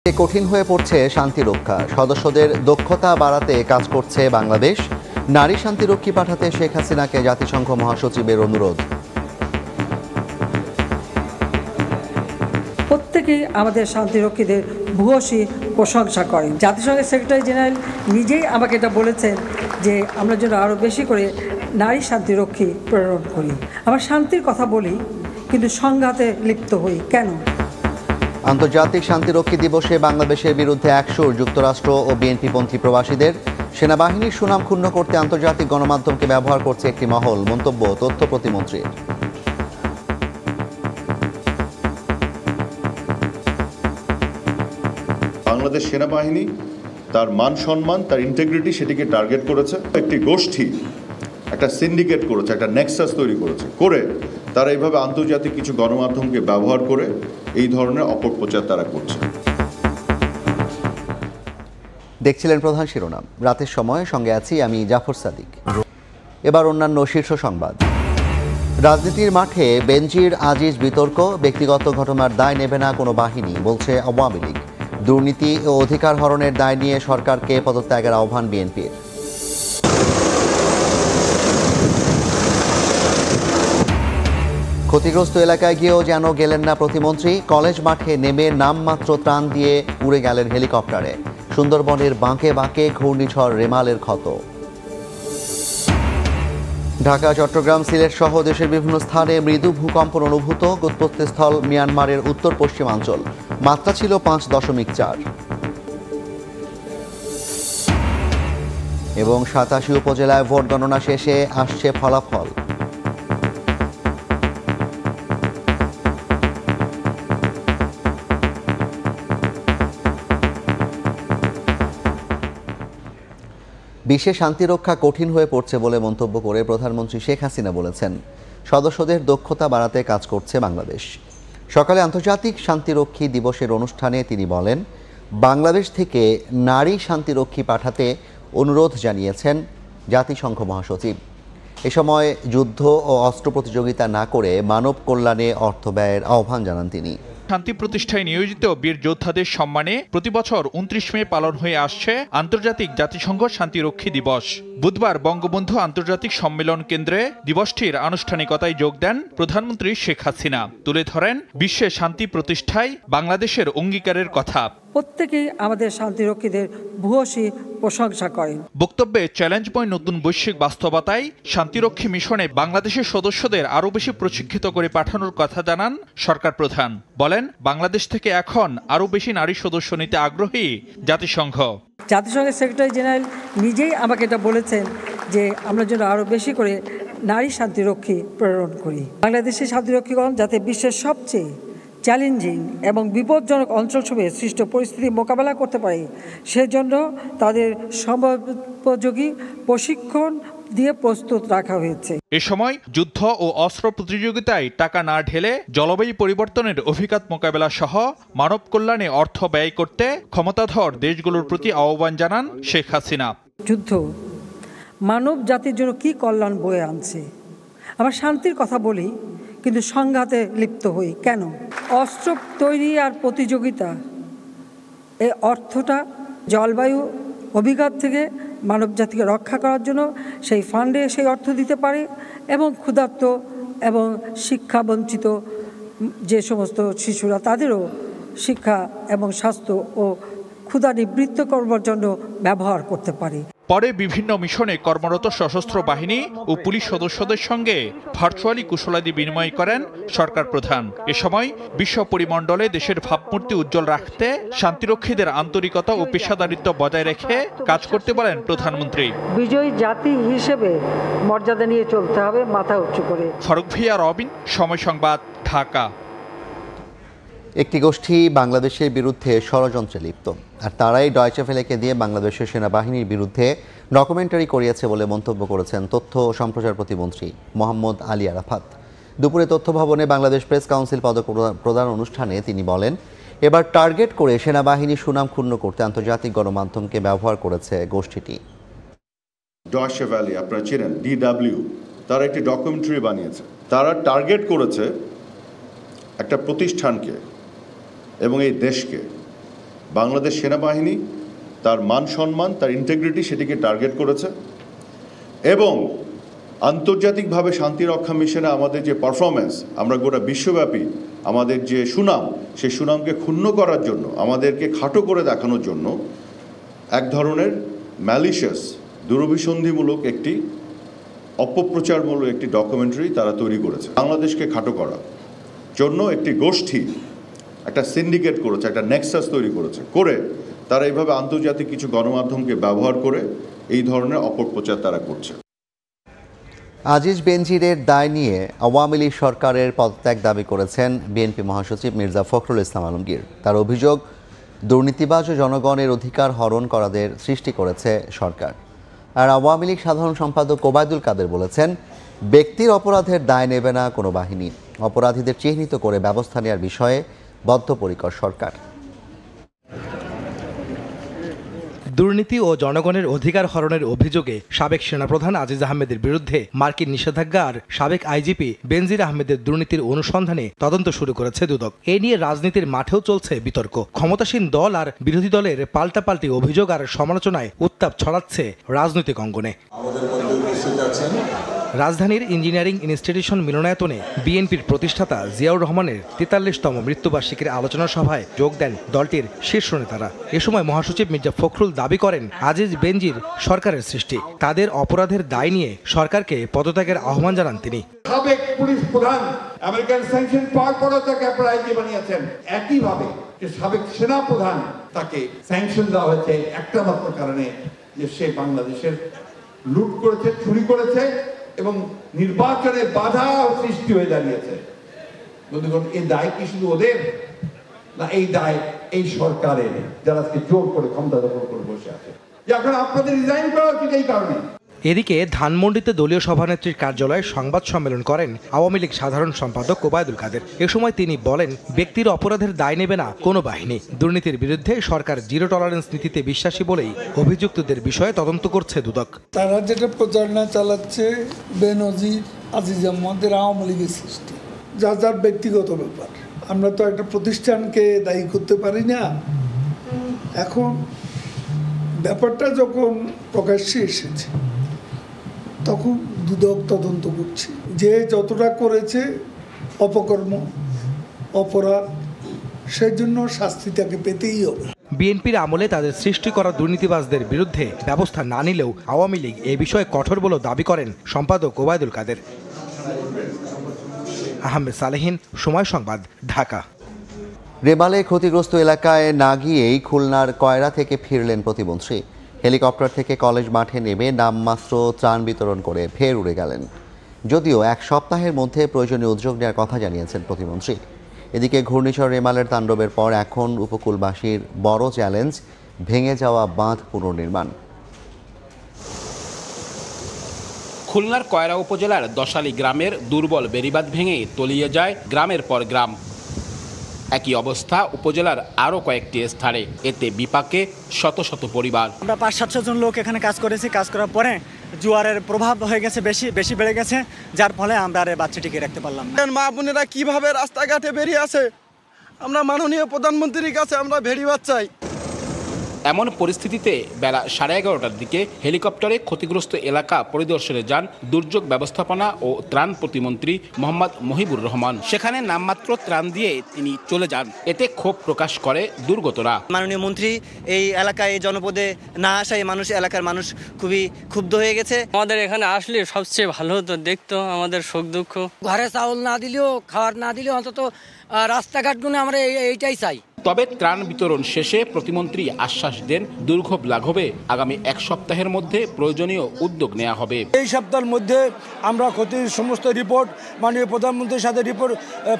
কঠিন হয়ে পড়ছে শান্তি রক্ষা, সদস্যদের দক্ষতা বাড়াতে কাজ করছে বাংলাদেশ। নারী শান্তিরক্ষী পাঠাতে শেখ হাসিনাকে জাতিসংঘ মহাসচিবের অনুরোধ। প্রত্যেকেই আমাদের শান্তিরক্ষীদের ভূয়সী প্রশংসা করেন। জাতিসংঘের সেক্রেটারি জেনারেল নিজেই আমাকে এটা বলেছেন যে আমরা যেন আরও বেশি করে নারী শান্তিরক্ষী প্রেরণ করি। আমরা শান্তির কথা বলি কিন্তু সংঘাতে লিপ্ত হই কেন? আন্তর্জাতিক শান্তিরক্ষী দিবসে বাংলাদেশের বিরুদ্ধে একশোর যুক্তরাষ্ট্র ও বিএনপিপন্থী প্রবাসীদের। সেনাবাহিনীর সুনাম ক্ষুণ্ণ করতে আন্তর্জাতিক গণমাধ্যমকে ব্যবহার করছে একটি মহল, মন্তব্য তথ্য প্রতিমন্ত্রীর। বাংলাদেশ সেনাবাহিনী তার মান সম্মান, তার ইন্টিগ্রিটি, সেটিকে টার্গেট করেছে। একটি গোষ্ঠী, একটা সিন্ডিকেট করেছে, একটা নেক্সাস তৈরি করেছে, করে তারা এইভাবে আন্তর্জাতিক কিছু গণমাধ্যমকে ব্যবহার করে এই ধরনের অপপ্রচার তারা করছে। দেখছিলেন প্রধান শিরোনাম, রাতের সময় সঙ্গে আছি আমি জাফর সাদিক। এবার অন্যান্য শীর্ষ সংবাদ। রাজনীতির মাঠে বেনজির আজিজ বিতর্ক, ব্যক্তিগত ঘটনার দায় নেবে না কোনো বাহিনী, বলছে আওয়ামী লীগ। দুর্নীতি ও অধিকার হরণের দায় নিয়ে সরকারকে পদত্যাগের আহ্বান বিএনপির। ক্ষতিগ্রস্ত এলাকায় গিয়েও যেন গেলেন না প্রতিমন্ত্রী। কলেজ মাঠে নেমে নামমাত্র ত্রাণ দিয়ে উড়ে গেলেন হেলিকপ্টারে। সুন্দরবনের বাঁকে বাঁকে ঘূর্ণিঝড় রেমালের ক্ষত। ঢাকা, চট্টগ্রাম, সিলেট সহ দেশের বিভিন্ন স্থানে মৃদু ভূকম্পন অনুভূত। উৎপত্তিস্থল মিয়ানমারের উত্তর পশ্চিমাঞ্চল। মাত্রা ছিল 5.4। এবং 87 উপজেলায় ভোট গণনা শেষে আসছে ফলাফল। বিশ্বে শান্তিরক্ষা কঠিন হয়ে পড়ছে বলে মন্তব্য করে প্রধানমন্ত্রী শেখ হাসিনা বলেছেন, সদস্যদের দক্ষতা বাড়াতে কাজ করছে বাংলাদেশ। সকালে আন্তর্জাতিক শান্তিরক্ষী দিবসের অনুষ্ঠানে তিনি বলেন, বাংলাদেশ থেকে নারী শান্তিরক্ষী পাঠাতে অনুরোধ জানিয়েছেন জাতিসংঘ মহাসচিব। এ সময় যুদ্ধ ও অস্ত্র প্রতিযোগিতা না করে মানব কল্যাণে অর্থ ব্যয়ের আহ্বান জানান তিনি। শান্তি প্রতিষ্ঠায় নিয়োজিত বীর যোদ্ধাদের সম্মানে প্রতিবছর 29 মে পালন হয়ে আসছে আন্তর্জাতিক জাতিসংঘ শান্তিরক্ষী দিবস। বুধবার বঙ্গবন্ধু আন্তর্জাতিক সম্মেলন কেন্দ্রে দিবসটির আনুষ্ঠানিকতায় যোগ দেন প্রধানমন্ত্রী শেখ হাসিনা। তুলে ধরেন বিশ্বে শান্তি প্রতিষ্ঠায় বাংলাদেশের অঙ্গীকারের কথা। প্রত্যেকেই আমাদের শান্তিরক্ষীদের ভূয়সী প্রশংসা করেন। বক্তব্যে চ্যালেঞ্জময় নতুন বৈশ্বিক বাস্তবতায় শান্তিরক্ষী মিশনে বাংলাদেশের সদস্যদের আরও বেশি প্রশিক্ষিত করে পাঠানোর কথা জানান সরকার প্রধান। বলেন, বাংলাদেশ থেকে এখন আরও বেশি নারী সদস্য নিতে আগ্রহী জাতিসংঘ। জাতিসংঘের সেক্রেটারি জেনারেল নিজেই আমাকে এটা বলেছেন যে আমরা যেন আরও বেশি করে নারী শান্তিরক্ষী প্রেরণ করি। বাংলাদেশের শান্তিরক্ষীগণ যাতে বিশ্বের সবচেয়ে চ্যালেঞ্জিং এবং বিপজ্জনক অঞ্চলসমূহে সৃষ্ট পরিস্থিতি মোকাবেলা করতে পারে, সেজন্য তাদের সময়োপযোগী প্রশিক্ষণ দিয়ে প্রস্তুত রাখা হয়েছে। এ সময় যুদ্ধ ও অস্ত্র প্রতিযোগিতায় টাকা না ঢেলে জলবায়ু পরিবর্তনের অভিঘাত মোকাবেলা সহ মানব কল্যাণে অর্থ ব্যয় করতে ক্ষমতাধর দেশগুলোর প্রতি আহ্বান জানান শেখ হাসিনা। যুদ্ধ মানব জাতির জন্য কি কল্যাণ বয়ে আনছে। আমরা শান্তির কথা বলি কিন্তু সংঘাতে লিপ্ত হই কেন? অস্ত্র তৈরি আর প্রতিযোগিতা, এই অর্থটা জলবায়ু অভিঘাত থেকে মানব জাতিকে রক্ষা করার জন্য সেই ফান্ডে সেই অর্থ দিতে পারে এবং ক্ষুধার্ত এবং শিক্ষা বঞ্চিত যে সমস্ত শিশুরা, তাদেরও শিক্ষা এবং স্বাস্থ্য ও ক্ষুধা নিবৃত্ত করবার জন্য ব্যবহার করতে পারে। পরে বিভিন্ন মিশনে কর্মরত সশস্ত্র বাহিনী ও পুলিশ সদস্যদের সঙ্গে ভার্চুয়ালি কুশলাদি বিনিময় করেন সরকার প্রধান। এ সময় বিশ্ব পরিমণ্ডলে দেশের ভাবমূর্তি উজ্জ্বল রাখতে শান্তিরক্ষীদের আন্তরিকতা ও পেশাদারিত্ব বজায় রেখে কাজ করতে বলেন প্রধানমন্ত্রী। বিজয়ী জাতি হিসেবে মর্যাদা নিয়ে চলতে হবে, মাথা উঁচু করে। ফারুক ভিয়া, রবিন, সময় সংবাদ, ঢাকা। একটি গোষ্ঠী বাংলাদেশের বিরুদ্ধে ষড়যন্ত্রে লিপ্ত, আর তারাই ডয়চে ভেলেকে দিয়ে বাংলাদেশের সেনাবাহিনীর বিরুদ্ধে ডকুমেন্টারি করিয়েছে বলে মন্তব্য করেছেন তথ্য ও সম্প্রচার প্রতিমন্ত্রী মোহাম্মদ আলী আরাফাত। দুপুরে তথ্য ভবনে বাংলাদেশ প্রেস কাউন্সিল পদক প্রদান অনুষ্ঠানে তিনি বলেন, এবার টার্গেট করে সেনাবাহিনীর সুনাম ক্ষুণ্ণ করতে আন্তর্জাতিক গণমাধ্যমকে ব্যবহার করেছে গোষ্ঠীটি। ডয়চে ভেলে আপনারা চেনেন, DW, তারা একটি ডকুমেন্টারি বানিয়েছে। তারা টার্গেট করেছে একটা প্রতিষ্ঠানকে এবং এই দেশকে, বাংলাদেশ সেনাবাহিনী তার মান সম্মান, তার ইন্টিগ্রিটি সেটিকে টার্গেট করেছে এবং আন্তর্জাতিকভাবে শান্তিরক্ষা মিশনে আমাদের যে পারফরমেন্স, আমরা গোটা বিশ্বব্যাপী আমাদের যে সুনাম, সেই সুনামকে ক্ষুণ্ণ করার জন্য, আমাদেরকে খাটো করে দেখানোর জন্য এক ধরনের ম্যালিশিয়াস, দুরভিসন্ধিমূলক একটি অপপ্রচারমূলক একটি ডকুমেন্টারি তারা তৈরি করেছে। বাংলাদেশকে খাটো করার জন্য একটি গোষ্ঠী একটা সিন্ডিকেট করেছে, একটা নেক্সাস তৈরি করেছে, করে তারা এইভাবে আন্তর্জাতিক কিছু গণমাধ্যমকে ব্যবহার করে এই ধরনের অপপ্রচার তারা করছে। আজিজ বেনজিরের দায় নিয়ে আওয়ামী লীগ সরকারের পদত্যাগ দাবি করেছেন বিএনপি মহাসচিব মির্জা ফখরুল ইসলাম আলমগীর। তার অভিযোগ, দুর্নীতিবাজ ও জনগণের অধিকার হরণ করাদের সৃষ্টি করেছে সরকার। আর আওয়ামী লীগ সাধারণ সম্পাদক ওবায়দুল কাদের বলেছেন, ব্যক্তির অপরাধের দায় নেবে না কোনো বাহিনী, অপরাধীদের চিহ্নিত করে ব্যবস্থা নেওয়ার বিষয়ে বদ্ধপরিকর সরকার। দুর্নীতি ও জনগণের অধিকার হরণের অভিযোগে সাবেক সেনাপ্রধান আজিজ আহমেদের বিরুদ্ধে মার্কিন নিষেধাজ্ঞা আর সাবেক আইজিপি বেনজির আহমেদের দুর্নীতির অনুসন্ধানে তদন্ত শুরু করেছে দুদক। এ নিয়ে রাজনীতির মাঠেও চলছে বিতর্ক। ক্ষমতাসীন দল আর বিরোধী দলের পাল্টাপাল্টি অভিযোগ আর সমালোচনায় উত্তাপ ছড়াচ্ছে রাজনৈতিক অঙ্গনে। রাজধানীর ইঞ্জিনিয়ারিং ইনস্টিটিউশন মিলনায়তনে বিএনপির প্রতিষ্ঠাতা জিয়াউর রহমানের ৪৩তম মৃত্যুবার্ষিকীর আলোচনা সভায় যোগ দেন দলটির শীর্ষ নেতারা। এ সময় মহাসচিব মির্জা ফখরুল দাবি করেন, আজিজ বেনজির সরকারের সৃষ্টি, তাদের অপরাধের দায় নিয়ে সরকারকে পদত্যাগের আহ্বান জানান তিনি। সাবেক পুলিশ প্রধান আমেরিকান স্যাংশন পাওয়ার পরও তাকে আইজি বানিয়েছেন। একইভাবে যে সাবেক সেনা প্রধান, তাকে স্যাংশন দেওয়া হয়েছে একটা মাত্র কারণে, যে সে বাংলাদেশের লুট করেছে, চুরি করেছে এবং নির্বাচনে বাধা সৃষ্টি হয়ে দাঁড়িয়েছে। বন্ধুগণ, এই দায় কি শুধু ওদের, না এই দায় এই সরকারের, যারা আজকে জোর করে ক্ষমতা দখল করে বসে আছে, যে এখন আপনাদের রিজাইন করা উচিত এই কারণে। এদিকে ধানমন্ডিতে দলীয় সভানেত্রীর কার্যালয়ে সংবাদ সম্মেলন করেন আওয়ামী লীগ সাধারণ সম্পাদক ওবায়দুল কাদের। এ সময় তিনি বলেন, ব্যক্তির অপরাধের দায় নেবে না কোনো বাহিনী, দুর্নীতির বিরুদ্ধে সরকার জিরো টলারেন্স নীতিতে বিশ্বাসী বলেই অভিযুক্তদের বিষয়ে তদন্ত করছে দুদক। তারা যেটা প্রচারণা চালাচ্ছে বেনজির, আজিজ আহমদের আওয়ামী লীগের সৃষ্টি, যা যার ব্যক্তিগত ব্যাপার। আমরা তো একটা প্রতিষ্ঠানকে দায়ী করতে পারি না। এখন ব্যাপারটা যখন প্রকাশ্যে এসেছে, তখন দুদক তদন্ত করছে, যে যতটা করেছে অপকর্ম, অপরাধ, সেই জন্য শাস্তি তাকে পেতেই হবে। বিএনপির আমলে তাদের সৃষ্টি করা দুর্নীতিবাজদের বিরুদ্ধে ব্যবস্থা না নিলেও আওয়ামী লীগ এ বিষয়ে কঠোর বলে দাবি করেন সম্পাদক ওবায়দুল কাদের। আহমেদ সালেহীন, সময় সংবাদ, ঢাকা। রেমালে ক্ষতিগ্রস্ত এলাকায় না গিয়েই খুলনার কয়রা থেকে ফিরলেন প্রতিমন্ত্রী। হেলিকপ্টার থেকে কলেজ মাঠে নেমে নামমাত্র ত্রাণ বিতরণ করে ফের উড়ে গেলেন। যদিও এক সপ্তাহের মধ্যে প্রয়োজনীয় উদ্যোগ নেওয়ার কথা জানিয়েছেন প্রতিমন্ত্রী। এদিকে ঘূর্ণিঝড় রেমালের তাণ্ডবের পর এখন উপকূলবাসীর বড় চ্যালেঞ্জ ভেঙে যাওয়া বাঁধ পুনর্নির্মাণ। খুলনার কয়রা উপজেলার দশালী গ্রামের দুর্বল বেড়িবাঁধ ভেঙে তলিয়ে যায় গ্রামের পর গ্রাম। একই অবস্থা উপজেলার আরও কয়েকটি স্থানে, এতে বিপাকে শত শত পরিবার। আমরা ৫-৭০০ জন লোক এখানে কাজ করেছি। কাজ করার পরে জোয়ারের প্রভাব হয়ে গেছে, বেশি বেড়ে গেছে, যার ফলে আমরা আর বাচ্চাটিকে রাখতে পারলাম না। মা বোনেরা কিভাবে রাস্তাঘাটে বেরিয়ে আছে, আমরা মাননীয় প্রধানমন্ত্রীর কাছে আমরা ভেড়িবাদ চাই। এমন পরিস্থিতিতে বেলা 11:30টার দিকে হেলিকপ্টারে ক্ষতিগ্রস্ত এলাকা পরিদর্শনে যান দুর্যোগ ব্যবস্থাপনা ও ত্রাণ প্রতিমন্ত্রী মোহাম্মদ মহিবুর রহমান। সেখানে নামমাত্র ত্রাণ দিয়ে তিনি চলে যান। এতে ক্ষোভ প্রকাশ করে দুর্গতরা। মাননীয় মন্ত্রী এই এলাকায়, এই জনপদে না আসায় এলাকার মানুষ খুবই ক্ষুব্ধ হয়ে গেছে। আমাদের এখানে আসলে সবচেয়ে ভালো হতো, দেখতো আমাদের সুখ দুঃখ। ঘরে চাউল না দিলেও, খাবার না দিলেও অন্তত রাস্তাঘাটগুলো আমরা এইটাই চাই। তবে ত্রাণ বিতরণ শেষে প্রতিমন্ত্রী আশ্বাস দেন, দুর্ভোগ লাঘবে আগামী এক সপ্তাহের মধ্যে প্রয়োজনীয় উদ্যোগ নেওয়া হবে। এই সপ্তাহের মধ্যে আমরা ক্ষতির সমস্ত রিপোর্ট মাননীয় প্রধানমন্ত্রীর সাথে রিপোর্ট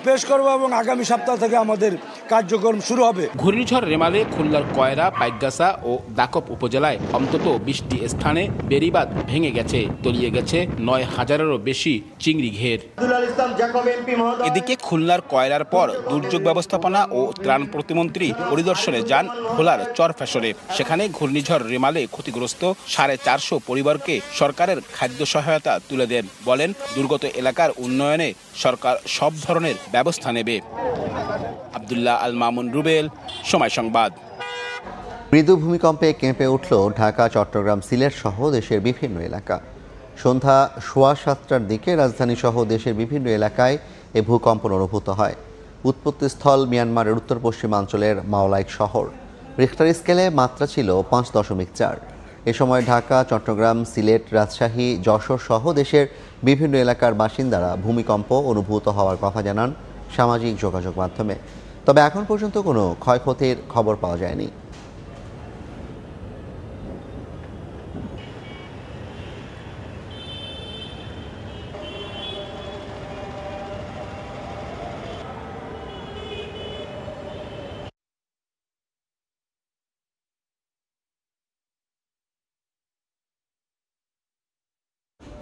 পেশ করব এবং আগামী সপ্তাহ থেকে আমাদের কার্যক্রম শুরু হবে। ঘূর্ণিঝড় রেমালে খুলনার কয়রা, পাইকগাছা ও দাকব উপজেলায় অন্তত 20টি স্থানে বেড়িবাঁধ ভেঙে গেছে, তলিয়ে গেছে 9,000-এরও বেশি চিংড়ি ঘের। এদিকে খুলনার কয়রার পর দুর্যোগ ব্যবস্থাপনা ও ত্রাণ প্রতিমন্ত্রী পরিদর্শনে যান ভোলার চরফ্যাশনে। সেখানে ঘূর্ণিঝড় রেমালে ক্ষতিগ্রস্ত 450 পরিবারকে সরকারের খাদ্য সহায়তা তুলে দেন। বলেন, দুর্গত এলাকার উন্নয়নে সরকার সব ধরনের ব্যবস্থা নেবে। আব্দুল্লাহ আল মামুন রুবেল, সময় সংবাদ। মৃদু ভূমিকম্পে কেঁপে উঠল ঢাকা, চট্টগ্রাম, সিলেট সহ দেশের বিভিন্ন এলাকা। সন্ধ্যা 7:15টার দিকে রাজধানী সহ দেশের বিভিন্ন এলাকায় এ ভূকম্পন অনুভূত হয়। উৎপত্তিস্থল মিয়ানমারের উত্তর পশ্চিমাঞ্চলের মাওলাইক শহর। রিখটার স্কেলে মাত্রা ছিল 5.4। এ সময় ঢাকা, চট্টগ্রাম, সিলেট, রাজশাহী, যশোর সহ দেশের বিভিন্ন এলাকার বাসিন্দারা ভূমিকম্প অনুভূত হওয়ার কথা জানান সামাজিক যোগাযোগ মাধ্যমে। তবে এখন পর্যন্ত কোনো ক্ষয়ক্ষতির খবর পাওয়া যায়নি।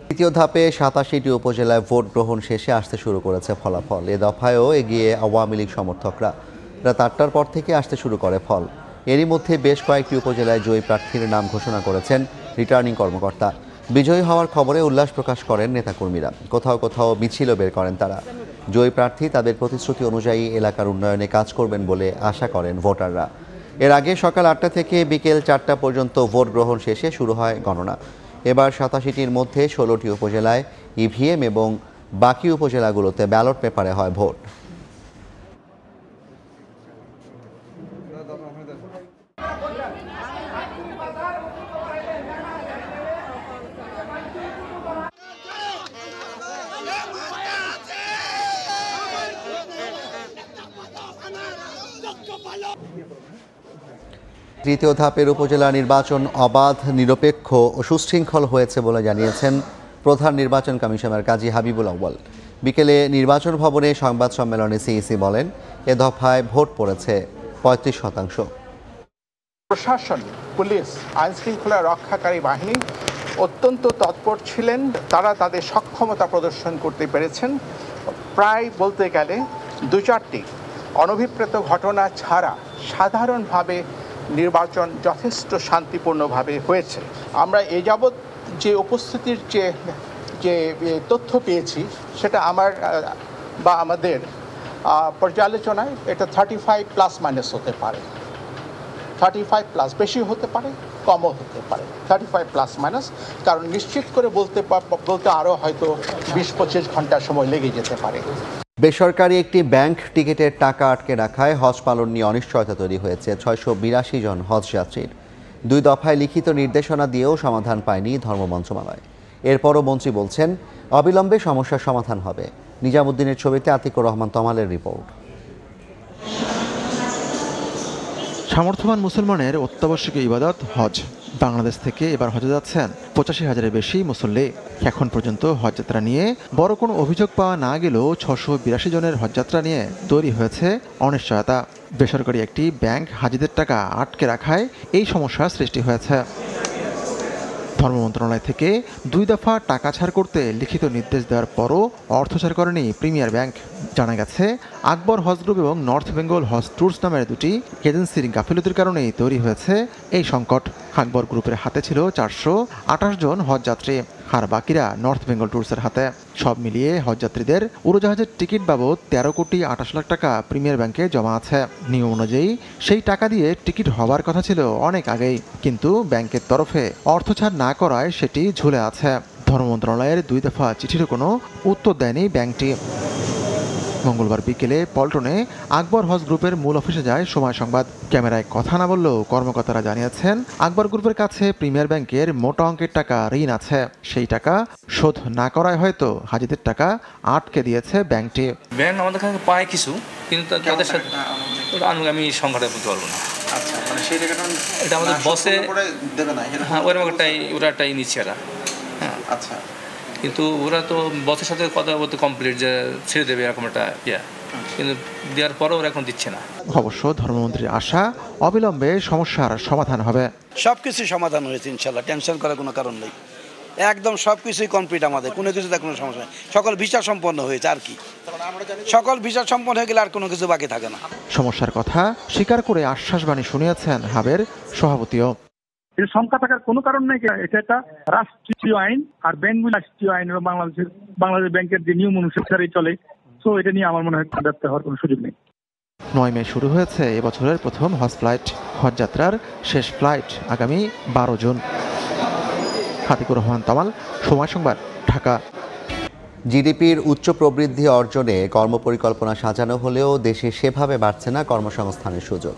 তৃতীয় ধাপে 87টি উপজেলায় ভোট গ্রহণ শেষে আসতে শুরু করেছে ফলাফল। এ দফায়ও এগিয়ে আওয়ামী লীগ সমর্থকরা। রাত 8টার পর থেকে আসতে শুরু করে ফল। এরই মধ্যে বেশ কয়েকটি উপজেলায় জয়ী প্রার্থীর নাম ঘোষণা করেছেন রিটার্নিং কর্মকর্তা। বিজয়ী হওয়ার খবরে উল্লাস প্রকাশ করেন নেতাকর্মীরা। কোথাও কোথাও মিছিলও বের করেন তারা। জয়ী প্রার্থী তাদের প্রতিশ্রুতি অনুযায়ী এলাকার উন্নয়নে কাজ করবেন বলে আশা করেন ভোটাররা। এর আগে সকাল 8টা থেকে বিকেল 4টা পর্যন্ত ভোট গ্রহণ শেষে শুরু হয় গণনা। এবার 87টির মধ্যে 16টি উপজেলায় ইভিএম এবং বাকি উপজেলাগুলোতে ব্যালট পেপারে হয় ভোট। তৃতীয় ধাপের উপজেলা নির্বাচন অবাধ, নিরপেক্ষ ও সুশৃঙ্খল হয়েছে বলে জানিয়েছেন প্রধান নির্বাচন কমিশনার কাজী হাবিবুল আউয়াল। বিকেলে নির্বাচন ভবনে সংবাদ সম্মেলনে সিইসি বলেন, এ দফায় ভোট পড়েছে 35%। প্রশাসন, পুলিশ, আইন শৃঙ্খলা রক্ষাকারী বাহিনী অত্যন্ত তৎপর ছিলেন। তারা তাদের সক্ষমতা প্রদর্শন করতে পেরেছেন। প্রায় বলতে গেলে 2-4টি অনভিপ্রেত ঘটনা ছাড়া সাধারণভাবে নির্বাচন যথেষ্ট শান্তিপূর্ণভাবে হয়েছে। আমরা এ যাবৎ যে উপস্থিতির যে তথ্য পেয়েছি সেটা আমাদের পর্যালোচনায় এটা 35+ হতে পারে। 35+, বেশি হতে পারে, কমও হতে পারে। 35+, কারণ নিশ্চিত করে বলতে আরও হয়তো 20-25 ঘন্টা সময় লেগে যেতে পারে। বেসরকারি একটি ব্যাংক টিকিটের টাকা আটকে রাখায় হজ পালন নিয়ে অনিশ্চয়তা তৈরি হয়েছে 682 জন হজ যাত্রীর। 2 দফায় লিখিত নির্দেশনা দিয়েও সমাধান পায়নি ধর্ম মন্ত্রণালয়। এরপরও মন্ত্রী বলছেন, অবিলম্বে সমস্যার সমাধান হবে। নিজামুদ্দিনের ছবিতে আতিকুর রহমান তমালের রিপোর্ট। সামর্থ্যবান মুসলমানের অত্যাবশ্যকীয় ইবাদত হজ। বাংলাদেশ থেকে এবার হজে যাচ্ছেন 85,000-এর বেশি মুসল্লি। এখন পর্যন্ত হজযাত্রা নিয়ে বড় কোনো অভিযোগ পাওয়া না গেলেও 682 জনের হজযাত্রা নিয়ে তৈরি হয়েছে অনিশ্চয়তা। বেসরকারি একটি ব্যাংক হাজিদের টাকা আটকে রাখায় এই সমস্যার সৃষ্টি হয়েছে। ধর্ম মন্ত্রণালয় থেকে 2 দফা টাকা ছাড় করতে লিখিত নির্দেশ দেওয়ার পরও অর্থ ছাড় করেনি প্রিমিয়ার ব্যাংক। জানা গেছে, আকবর হজ গ্রুপ এবং নর্থ বেঙ্গল হজ ট্যুরস নামের 2টি এজেন্সির গাফিলতির কারণেই তৈরি হয়েছে এই সংকট। আকবর গ্রুপের হাতে ছিল 428 জন হজযাত্রী, আর বাকিরা নর্থ বেঙ্গল ট্যুরসের হাতে। সব মিলিয়ে হজযাত্রীদের উড়োজাহাজের টিকিট বাবদ 13,28 লাখ টাকা প্রিমিয়ার ব্যাংকে জমা আছে। নিয়ম অনুযায়ী সেই টাকা দিয়ে টিকিট হবার কথা ছিল অনেক আগেই, কিন্তু ব্যাংকের তরফে অর্থ ছাড় না করায় সেটি ঝুলে আছে। ধর্ম মন্ত্রণালয়ের 2 দফা চিঠির কোনো উত্তর দেয়নি ব্যাংকটি। মঙ্গলবার বিকেলে পল্টনে আকবর হজ গ্রুপের মূল অফিসে যায় সময় সংবাদ। ক্যামেরায় কথা না বললেও কর্মকর্তারা জানিয়েছেন, আকবর গ্রুপের কাছে প্রিমিয়ার ব্যাংকের মোটা অঙ্কের টাকা ঋণ আছে। সেই টাকা শোধ না করায় হয়তো হাজিদের টাকা আটকে দিয়েছে ব্যাংকটি। ব্যাংক আমাদের কাছে পায় কিছু, কিন্তু তাদের সাথে আমি সংখ্যাটা বলতে পারবো না। আচ্ছা, মানে সেই টাকাটা এটা আমাদের বসে দেবে না। হ্যাঁ, ওরাটাই নিচ্ছে এরা। হ্যাঁ, আচ্ছা, কিন্তু ওরা তো বসের সাথে কথা বলতে কমপ্লিট যে ছেড়ে দেবে এরকম একটা কিন্তু দেওয়ার পরও ওরা এখন দিচ্ছে না। অবশ্য ধর্মমন্ত্রীর আশা, অবিলম্বে সমস্যার সমাধান হবে। সবকিছু সমাধান হয়েছে ইনশাল্লাহ, টেনশন করার কোনো কারণ নেই। একদম সবকিছুই কমপ্লিট, আমাদের কোনো কিছুতে কোনো সমস্যা নেই। সকল ভিসা সম্পন্ন হয়েছে, আর কি সকল ভিসা সম্পন্ন হয়ে গেলে আর কোনো কিছু বাকি থাকে না। সমস্যার কথা স্বীকার করে আশ্বাসবাণী শুনিয়েছেন হাবের সভাপতিও। এর সংখ্যা থাকার কোনো কারণ নেই। এটা একটা রাষ্ট্রীয় আইন, আর ব্যাংকগুলি রাষ্ট্রীয় আইন, বাংলাদেশ ব্যাংকের যে নিয়ম অনুসারে চলে। তো এটা নিয়ে আমার মনে হয় ব্যর্থ হওয়ার কোনো সুযোগ নেই। 9 মে শুরু হয়েছে এবছরের প্রথম হজ ফ্লাইট। হজ যাত্রার শেষ ফ্লাইট আগামী 12 জুন। হাতিকুর রহমান তামাল, সময় সংবাদ, ঢাকা। জিডিপির উচ্চ প্রবৃদ্ধি অর্জনে কর্মপরিকল্পনা সাজানো হলেও দেশে সেভাবে বাড়ছে না কর্মসংস্থানের সুযোগ,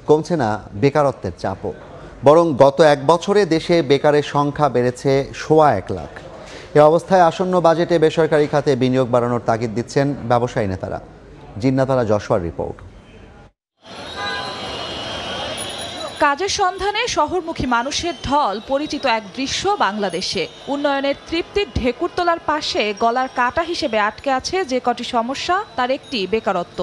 কমছে না বেকারত্বের চাপও। বরং গত 1 বছরে দেশে বেকারের সংখ্যা বেড়েছে 1.25 লাখ। এ অবস্থায় আসন্ন বাজেটে বেসরকারি খাতে বিনিয়োগ বাড়ানোর তাগিদ দিচ্ছেন ব্যবসায়ী নেতারা। জিন্নাতারা যশোয়ার রিপোর্ট। কাজের সন্ধানে শহরমুখী মানুষের ঢল পরিচিত এক দৃশ্য বাংলাদেশে। উন্নয়নের তৃপ্তির ঢেকুর তোলার পাশে গলার কাঁটা হিসেবে আটকে আছে যে কটি সমস্যা, তার একটি বেকারত্ব।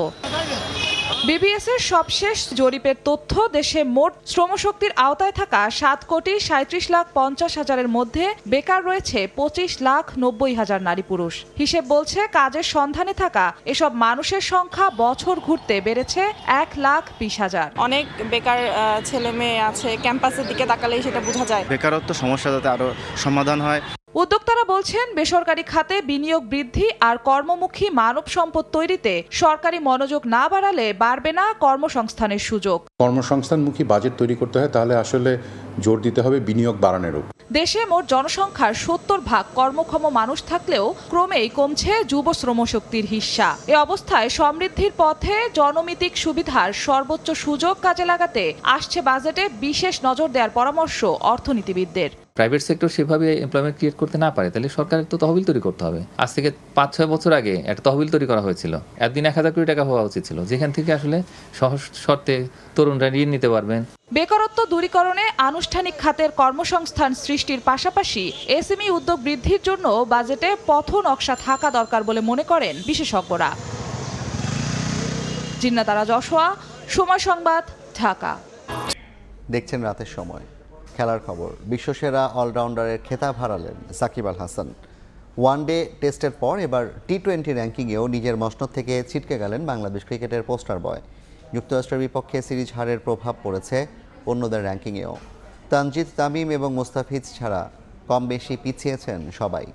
বিবিএস এর সবশেষ জরিপের তথ্য, দেশে মোট শ্রমশক্তির আওতায় থাকা 7,37,50,000-এর মধ্যে বেকার রয়েছে 25,90,000 নারী পুরুষ। হিসেব বলছে কাজের সন্ধানে থাকা এসব মানুষের সংখ্যা বছর ঘুরতে বেড়েছে 1,20,000। অনেক বেকার ছেলে মেয়ে আছে, ক্যাম্পাসের দিকে তাকালেই সেটা বোঝা যায়। বেকারত্ব সমস্যা যাতে আরো সমাধান হয়। উদ্যোক্তারা বলছেন, বেসরকারি খাতে বিনিয়োগ বৃদ্ধি আর কর্মমুখী মানব সম্পদ তৈরিতে সরকারি মনোযোগ না বাড়ালে বাড়বে না কর্মসংস্থানের সুযোগ। কর্মসংস্থানমুখী বাজেট তৈরি করতে হয়, তাহলে আসলে জোর দিতে হবে বিনিয়োগ বাড়ানোর উপর। দেশে মোট জনসংখ্যার 70% কর্মক্ষম মানুষ থাকলেও ক্রমেই কমছে যুব শ্রমশক্তির হিস্যা। এ অবস্থায় সমৃদ্ধির পথে জনমিতিক সুবিধার সর্বোচ্চ সুযোগ কাজে লাগাতে আসছে বাজেটে বিশেষ নজর দেওয়ার পরামর্শ অর্থনীতিবিদদের। প্রাইভেট সেক্টর সেভাবে এমপ্লয়মেন্ট ক্রিয়েট করতে না পারে, তাহলে সরকারের তো তহবিল তৈরি করতে হবে। আজ থেকে 5-6 বছর আগে একটা তহবিল তৈরি করা হয়েছিল, একদিন 1,000 কোটি টাকা হওয়া উচিত ছিল, যেখান থেকে আসলে সহজ শর্তে তরুণরা ঋণ নিতে পারবেন। বেকারত্ব দূরীকরণে আনুষ্ঠানিক খাতের কর্মসংস্থান সৃষ্টির পাশাপাশি এসএমই উদ্যোগ বৃদ্ধির জন্য বাজেটে পথ নকশা থাকা দরকার বলে মনে করেন বিশেষজ্ঞরা। জিন্নাতারা যশোয়া, সময় সংবাদ, ঢাকা। দেখছেন রাতের সময়। খেলার খবর। বিশ্বসেরা অলরাউন্ডারের খেতাব হারালেন সাকিব আল হাসান। ওয়ানডে টেস্টের পর এবার টি-20 র্যাঙ্কিংয়েও নিজের মসনদ থেকে ছিটকে গেলেন বাংলাদেশ ক্রিকেটের পোস্টার বয়। যুক্তরাষ্ট্রের বিপক্ষে সিরিজ হারের প্রভাব পড়েছে অন্যদের র্যাঙ্কিংয়েও। তানজিদ তামিম এবং মুস্তাফিজ ছাড়া কম বেশি পিছিয়েছেন সবাই।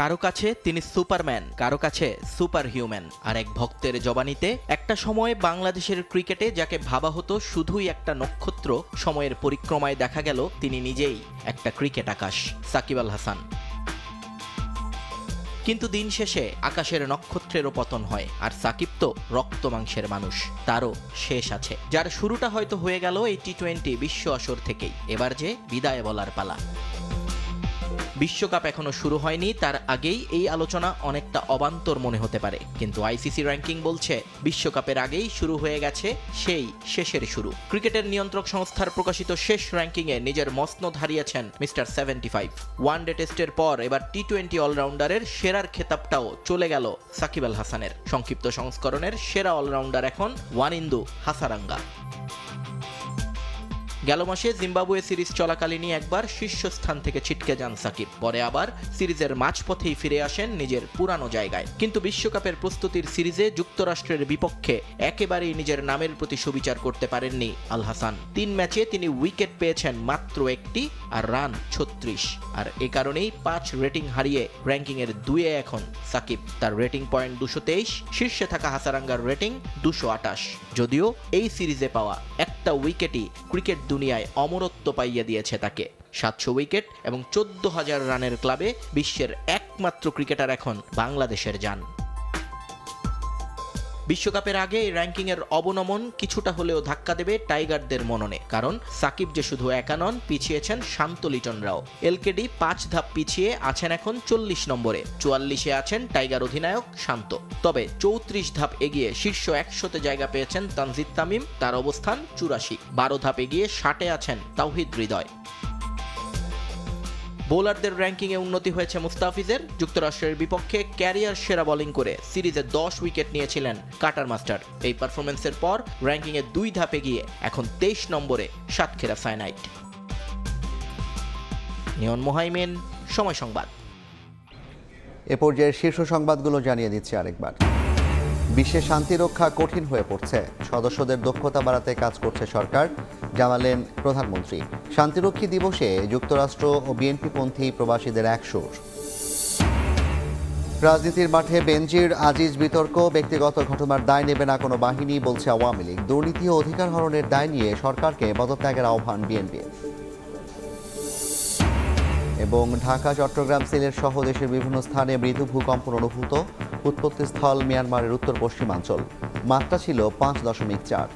কারো কাছে তিনি সুপারম্যান, কারো কাছে সুপার হিউম্যান। আর এক ভক্তের জবানিতে, একটা সময় বাংলাদেশের ক্রিকেটে যাকে ভাবা হতো শুধুই একটা নক্ষত্র, সময়ের পরিক্রমায় দেখা গেল তিনি নিজেই একটা ক্রিকেট আকাশ। সাকিব আল হাসান। কিন্তু দিন শেষে আকাশের নক্ষত্রেরও পতন হয়, আর সাকিব তো রক্ত মাংসের মানুষ, তারও শেষ আছে। যার শুরুটা হয়তো হয়ে গেল এই টি-20 বিশ্ব আসর থেকেই। এবার যে বিদায় বলার পালা। বিশ্বকাপ এখনো শুরু হয়নি, তার আগেই এই আলোচনা অনেকটা অবান্তর মনে হতে পারে, কিন্তু আইসিসি র্যাঙ্কিং বলছে বিশ্বকাপের আগেই শুরু হয়ে গেছে সেই শেষের শুরু। ক্রিকেটের নিয়ন্ত্রক সংস্থার প্রকাশিত শেষ র্যাঙ্কিংয়ে নিজের মসনদ হারিয়েছেন মিস্টার 75। ওয়ানডে টেস্টের পর এবার টি-20 অলরাউন্ডারের সেরার খেতাবটাও চলে গেল সাকিব আল হাসানের। সংক্ষিপ্ত সংস্করণের সেরা অলরাউন্ডার এখন ওয়ানিন্দু হাসারাঙ্গা। গেল মাসে জিম্বাবুয়ে সিরিজ চলাকালীনই একবার শীর্ষস্থান থেকে ছিটকে যান সাকিব, পরে আবার সিরিজের মাঝপথেই ফিরে আসেন নিজের পুরানো জায়গায়। কিন্তু বিশ্বকাপের প্রস্তুতির সিরিজে যুক্তরাষ্ট্রের বিপক্ষে একেবারেই নিজের নামের প্রতি সুবিচার করতে পারেননি আল হাসান। 3 ম্যাচে তিনি উইকেট পেয়েছেন মাত্র 1টি আর রান 36। আর এ কারণেই 5 রেটিং হারিয়ে র্যাঙ্কিংয়ের 2-এ এখন সাকিব। তার রেটিং পয়েন্ট 223, শীর্ষে থাকা হাসারাঙ্গার রেটিং 228। যদিও এই সিরিজে পাওয়া একটা উইকেটই ক্রিকেট দুনিয়ায় অমরত্ব পাইয়ে দিয়েছে তাকে। 700 উইকেট এবং 14,000 রানের ক্লাবে বিশ্বের একমাত্র ক্রিকেটার এখন বাংলাদেশের জান। বিশ্বকাপের আগে এই র্যাঙ্কিংয়ের অবনমন কিছুটা হলেও ধাক্কা দেবে টাইগারদের মননে, কারণ সাকিব যে শুধু একা নন, পিছিয়েছেন শান্ত লিটনরাও। এলকেডি 5 ধাপ পিছিয়ে আছেন এখন 40 নম্বরে, 44-এ আছেন টাইগার অধিনায়ক শান্ত। তবে 34 ধাপ এগিয়ে শীর্ষ 100-তে জায়গা পেয়েছেন তানজিদ তামিম, তার অবস্থান 84। 12 ধাপ এগিয়ে 60-এ আছেন তাওহিদ হৃদয়। বোলারদের র্যাঙ্কিংয়ে উন্নতি হয়েছে মুস্তাফিজের। যুক্তরাষ্ট্রের বিপক্ষে ক্যারিয়ার সেরা বোলিং করে সিরিজে 10 উইকেট নিয়েছিলেন কাটার মাস্টার। এই পারফরমেন্সের পর র্যাঙ্কিংয়ে 2 ধাপ এগিয়ে এখন 23 নম্বরে সাতক্ষীরা সাইনাইট। নিয়ন মোহাইমেন, সময় সংবাদ। এ পর্যায়ের শীর্ষ সংবাদগুলো জানিয়ে দিচ্ছি আরেকবার। বিশ্বে শান্তি রক্ষা কঠিন হয়ে পড়ছে, সদস্যদের দক্ষতা বাড়াতে কাজ করছে সরকার, জানালেন প্রধানমন্ত্রী। শান্তিরক্ষী দিবসে যুক্তরাষ্ট্র ও বিএনপিপন্থী প্রবাসীদের একসুর। রাজনীতির মাঠে বেনজির আজিজ বিতর্ক, ব্যক্তিগত ঘটনার দায় নেবে না কোনো বাহিনী, বলছে আওয়ামী লীগ। দুর্নীতি ও অধিকার হরণের দায় নিয়ে সরকারকে পদত্যাগের আহ্বান বিএনপি। এবং ঢাকা, চট্টগ্রাম, সিলেট সহ দেশের বিভিন্ন স্থানে মৃদু ভূকম্পন অনুভূত। উৎপত্তিস্থল মিয়ানমারের উত্তর পশ্চিমাঞ্চল। মাত্রা ছিল 5.4।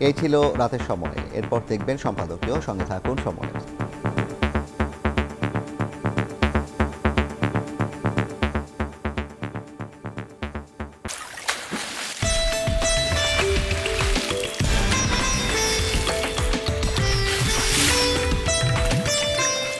এই ছিল রাতের সময়। এরপর দেখবেন সম্পাদকীয়। সঙ্গে থাকুন সময়।